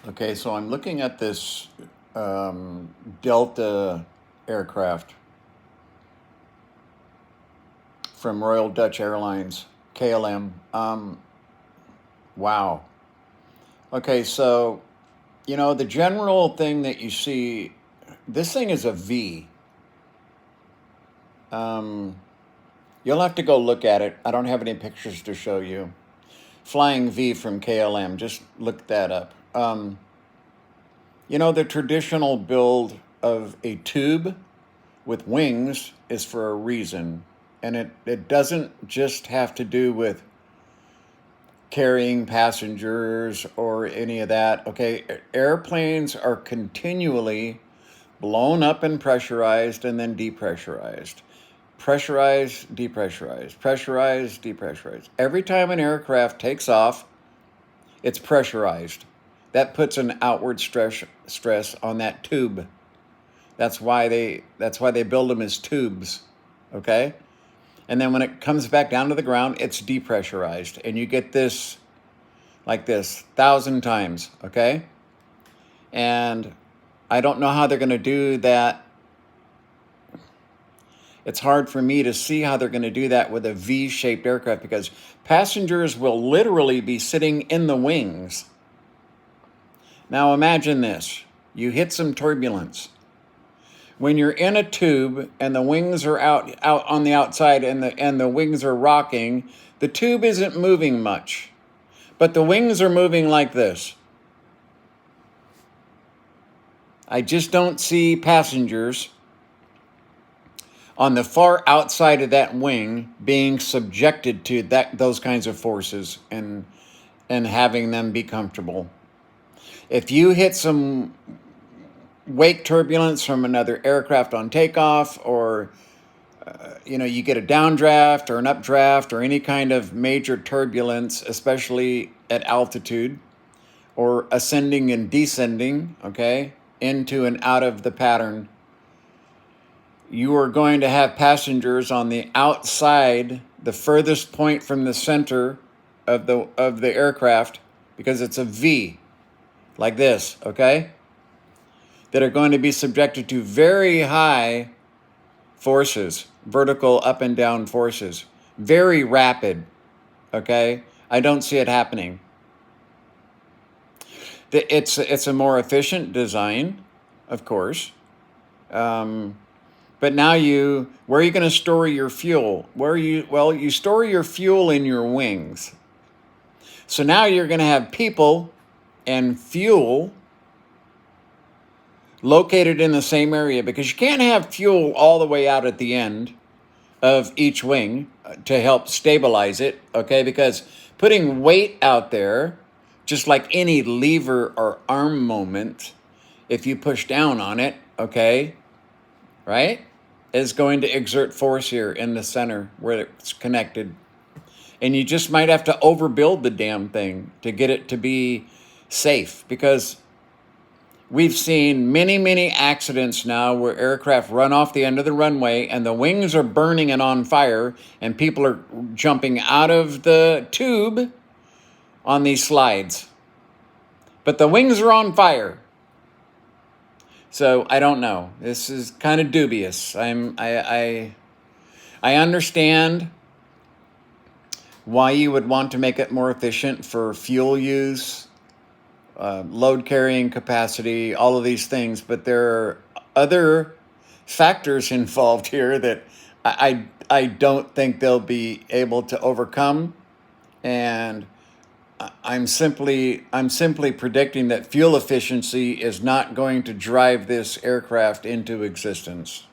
Okay, so I'm looking at this Delta aircraft from Royal Dutch Airlines, KLM. Wow. Okay, so, the general thing that you see, this thing is a V. Um, you'll have to go look at it. I don't have any pictures to show you. Flying V from KLM, just look that up. The traditional build of a tube with wings is for a reason. And it doesn't just have to do with carrying passengers or any of that. Okay, airplanes are continually blown up and pressurized and then depressurized. Pressurized, depressurized, pressurized, depressurized. Every time an aircraft takes off, it's pressurized. That puts an outward stress on that tube. That's why they build them as tubes, okay? And then when it comes back down to the ground, it's depressurized, and you get this like this 1,000 times, okay? And I don't know how they're going to do that. It's hard for me to see how they're going to do that with a V-shaped aircraft because passengers will literally be sitting in the wings. Now imagine this. You hit some turbulence. When you're in a tube and the wings are out on the outside and the wings are rocking, the tube isn't moving much. But the wings are moving like this. I just don't see passengers on the far outside of that wing being subjected to those kinds of forces and having them be comfortable. If you hit some wake turbulence from another aircraft on takeoff, or you get a downdraft or an updraft or any kind of major turbulence, especially at altitude or ascending and descending, okay, into and out of the pattern, you are going to have passengers on the outside, the furthest point from the center of the aircraft, because it's a V, like this, okay, that are going to be subjected to very high forces, vertical up and down forces, very rapid, okay? I don't see it happening. It's a more efficient design, of course. But now where are you going to store your fuel? You store your fuel in your wings. So now you're going to have people and fuel located in the same area, because you can't have fuel all the way out at the end of each wing to help stabilize it, okay? Because putting weight out there, just like any lever or arm moment, if you push down on it, okay, right, is going to exert force here in the center where it's connected. And you just might have to overbuild the damn thing to get it to be safe, because we've seen many, many accidents now where aircraft run off the end of the runway and the wings are burning and on fire and people are jumping out of the tube on these slides. But the wings are on fire. So I don't know. This is kind of dubious. I understand why you would want to make it more efficient for fuel use, load carrying capacity, all of these things, but there are other factors involved here that I don't think they'll be able to overcome, and I'm simply predicting that fuel efficiency is not going to drive this aircraft into existence.